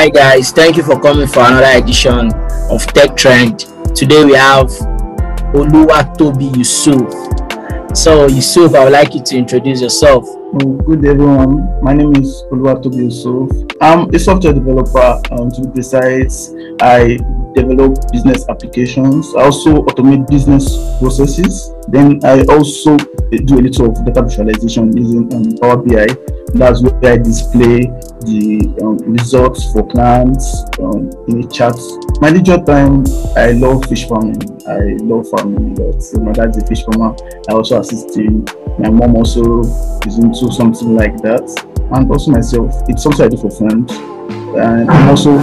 Hi guys, thank you for coming for another edition of Tech Trend. Today we have Oluwatobi Yusuf. So Yusuf, I would like you to introduce yourself. Good everyone, my name is Oluwatobi Yusuf. I'm a software developer. To be precise, I develop business applications. I also automate business processes. Then I also do a little of data visualization using Power BI. That's where I display the results for clients in a chart. My leisure time, I love fish farming. I love farming a lot. So my dad's a fish farmer. I also assist him. My mom also is into something like that, and also myself. It's something I do for fun. And I also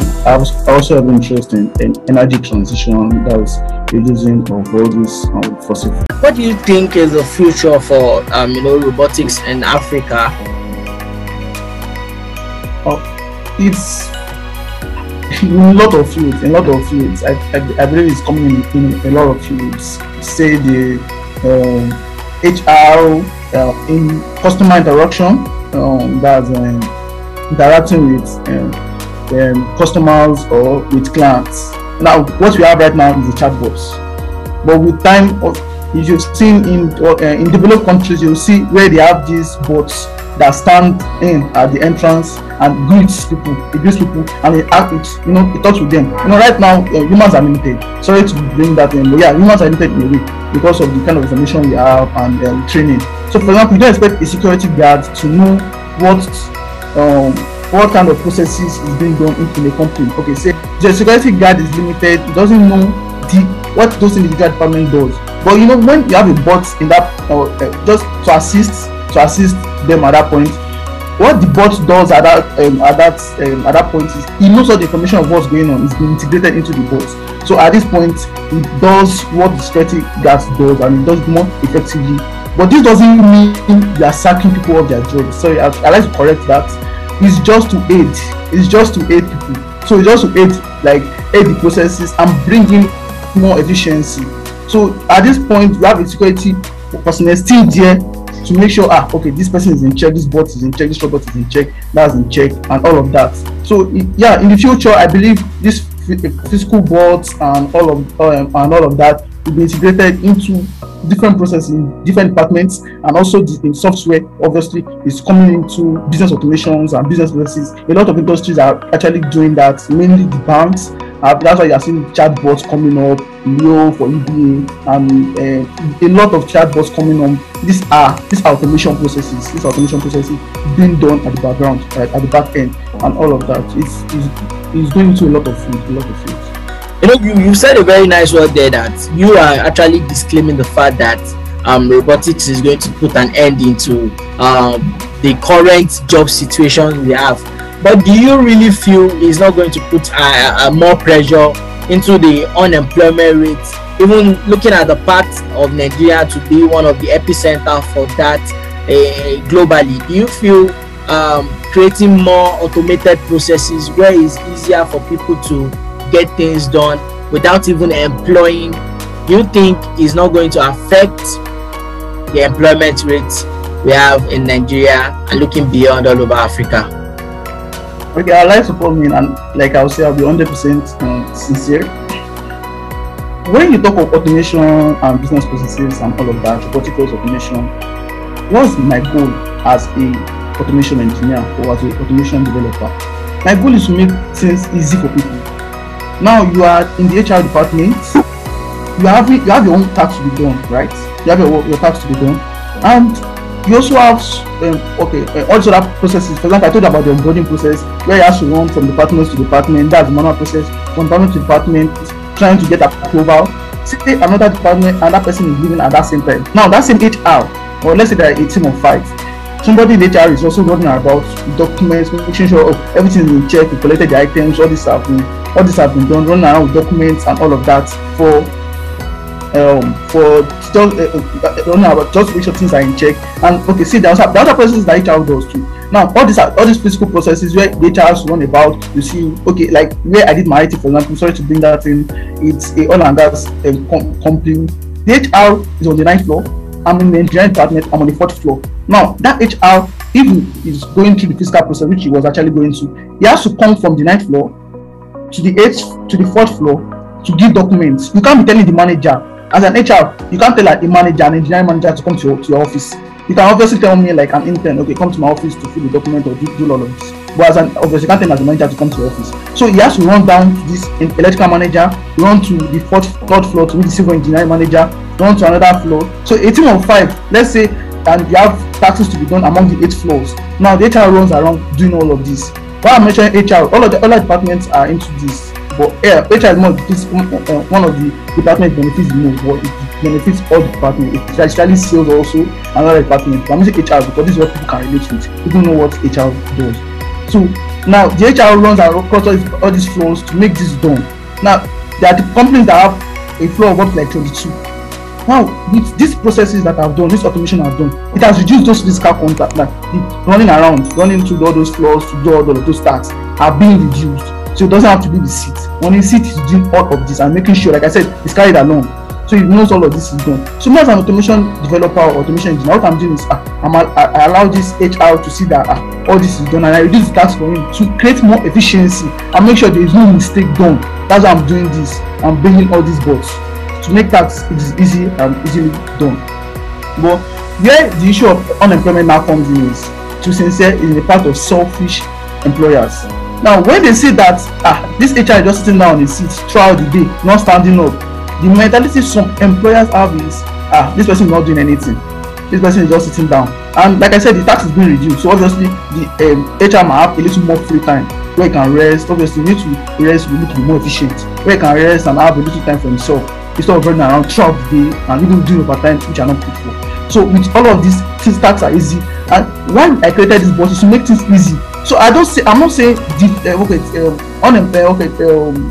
have an interest in energy transition. That was reducing of all this fossil. What do you think is the future for robotics in Africa? It's in a lot of fields. I believe it's coming in a lot of fields. Say the HR, in customer interaction, that's interacting with customers or with clients. Now, what we have right now is the chatbots, but with time, if you've seen in developed countries, you'll see where they have these bots that stand in at the entrance and greets people, and it talks with them. Right now humans are limited. Sorry to bring that in, but yeah, humans are limited in a way because of the kind of information we have and training. So, for example, you don't expect a security guard to know what kind of processes is being done in a company. Okay, say the security guard is limited; he doesn't know what those individual department does. But when you have a bot in that, just to assist them at that point, what the bot does at that point is he knows all the information of what's going on. It's been integrated into the bot. So at this point, it does what the security guard does, and it does more effectively. But this doesn't mean they are sacking people of their jobs. Sorry, I like to correct that. It's just to aid. It's just to aid people. So it's just to aid the processes and bring in more efficiency. So at this point, you have a security personnel still there to make sure, okay, this person is in check, this bot is in check, this robot is in check, that's in check, and all of that. So in the future, I believe this physical bots and all of that will be integrated into different processes in different departments, and also in software obviously is coming into business automations and business processes. A lot of industries are actually doing that, mainly the banks. That's why you are seeing chatbots coming up, Leo for EBA, and a lot of chatbots coming on. These are automation processes. These automation processes being done at the background, at the back end, and all of that. It's going to a lot of fields. You said a very nice word there, that you are actually disclaiming the fact that robotics is going to put an end into the current job situation we have. But do you really feel it's not going to put more pressure into the unemployment rate? Even looking at the part of Nigeria to be one of the epicenter for that globally, do you feel creating more automated processes where it's easier for people to get things done without even employing, do you think is not going to affect the employment rate we have in Nigeria and looking beyond all over Africa? Okay, I'd like to come in, and like I'll say, I'll be 100% sincere. When you talk of automation and business processes and all of that, robotic automation, what's my goal as a automation engineer or as a automation developer? My goal is to make things easy for people. Now you are in the HR department, you have your own task to be done, right? You have your task to be done, and you also have all sort of processes. For example, I told you about the onboarding process, where you have to run from department to department. That's the manual process. From department to department, trying to get approval. Say another department and that person is leaving at that same time. Now that same HR, or let's say there are a team of 5. Somebody in HR is also running about documents, making sure everything is in check. We collected the items. All this have been done. Running around with documents and all of that for just make sure things are in check. And okay, see, the other processes that HR does too. Now all these physical processes where the HRs run about, you see, okay, like where I did my IT, for example. Sorry to bring that in. It's a oil and gas company. The HR is on the 9th floor, I'm in the engineering department, I'm on the 4th floor. Now, that HR, if he is going through the physical process, which he was actually going to, he has to come from the 9th floor to the 8th, to the 4th floor to give documents. You can't be telling the manager, as an HR, you can't tell a manager, an engineering manager to come to your office. You can obviously tell me like an intern, okay, come to my office to fill the document or do all of this. But as an obviously, you can't tell as a manager to come to your office. So he has to run down to this electrical manager, run to the 3rd floor to meet the civil engineering manager, run to another floor. So a team of 5, let's say, and you have taxes to be done among the 8 floors. Now the HR runs around doing all of this. While I'm mentioning HR, all the departments are into this. But HR is more this one of the departments benefits the most, but it benefits all the departments. It's actually sales also another department. I'm using HR because this is what people can relate with. People know what HR does. So now the HR runs across all these floors to make this done. Now there are the companies that have a floor of up to like 22. Now with these processes that I've done, this automation I've done, it has reduced those physical contact, like running around, running to all those floors to do all of those tasks are being reduced. So it doesn't have to be the seat. When the seat is doing all of this and making sure, like I said, it's carried along. So it knows all of this is done. So me as an automation developer or automation engineer, what I'm doing is I allow this HR to see that all this is done, and I reduce the task for him to create more efficiency and make sure there is no mistake done. That's why I'm doing this. I'm bringing all these bots to make tasks easy and easily done. But where the issue of unemployment now comes in is, to sincere, is the part of selfish employers. Now, when they see that this HR is just sitting down on his seat throughout the day, not standing up, the mentality some employers have is, this person is not doing anything. This person is just sitting down. And like I said, the tax is being reduced. So obviously, the HR might have a little more free time where he can rest. Obviously, you need to rest, we need to be more efficient. Where he can rest and have a little time for himself instead of running around throughout the day and even doing overtime, which are not good for. So with all of these, things tax are easy. And why I created this bot is to make things easy. So I'm not saying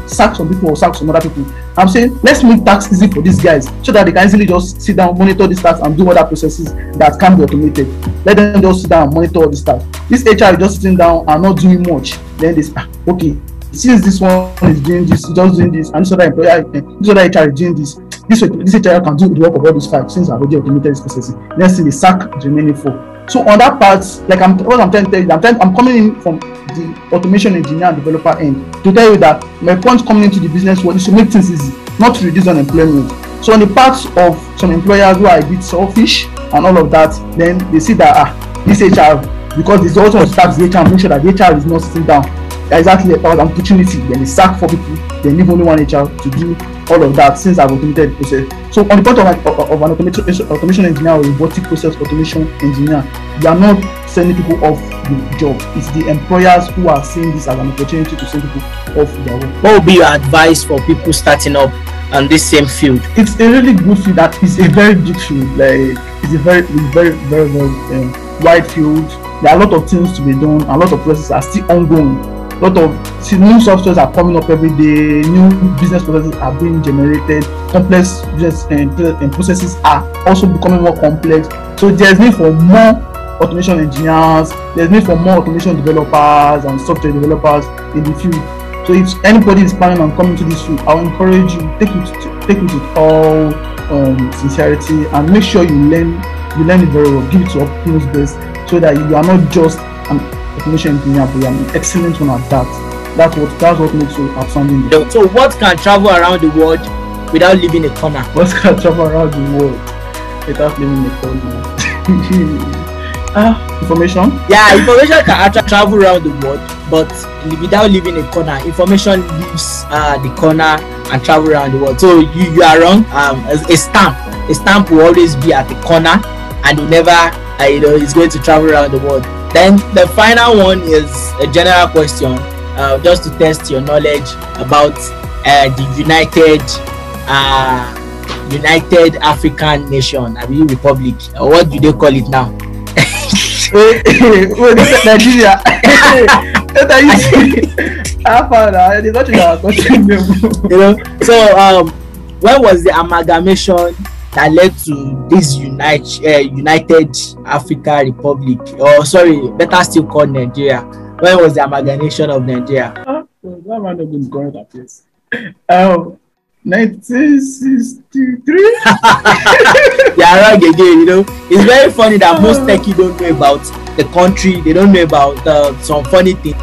sack some people or sack some other people. I'm saying let's make tax easy for these guys so that they can easily just sit down, monitor this tax and do other processes that can be automated. Let them just sit down and monitor all this tax. This HR is just sitting down and not doing much. Then they say, okay, since this one is doing this, just doing this, and this other employer, this other HR is doing this. This HR can do the work of all those 5 since I've already automated this process. Next thing, they sack the remaining 4. So on that part, like what I'm trying to tell you, I'm coming in from the automation engineer and developer end to tell you that my point coming into the business world is to make things easy, not to reduce unemployment. So on the part of some employers who are a bit selfish and all of that, then they see that this HR, because it's also to start the HR, make sure that the HR is not sitting down. Exactly about an opportunity. Then they sack 4 people, they leave only one HR to do all of that since I've automated the process. So on the part of an automation engineer or robotic process automation engineer, you are not sending people off the job. It's the employers who are seeing this as an opportunity to send people off their work. What would be your advice for people starting up on this same field? It's a really good field. That is a very big field. Like it's a very wide field. There are a lot of things to be done. A lot of processes are still ongoing. A lot of new softwares are coming up every day. New business processes are being generated. Complex business and processes are also becoming more complex. So there's need for more automation engineers. There's need for more automation developers and software developers in the field. So if anybody is planning on coming to this field, I'll encourage you take it with all sincerity and make sure you learn it very well. Give it to your utmost best so that you are not just an automation engineer, but you are an excellent one at that. That's what makes you outstanding. So what can travel around the world without leaving a corner? What can travel around the world without leaving a corner? Information? Yeah, information can actually travel around the world, but without leaving a corner. Information leaves the corner and travel around the world. So you are wrong. A stamp will always be at the corner and will never it's going to travel around the world. Then the final one is a general question, just to test your knowledge about the United African Nation, Republic. What do they call it now? Nigeria. So when was the amalgamation that led to this United Africa Republic, or sorry, better still called Nigeria? When was the amalgamation of Nigeria? 1963. They are wrong again. You know, it's very funny that most techie don't know about the country. They don't know about some funny things.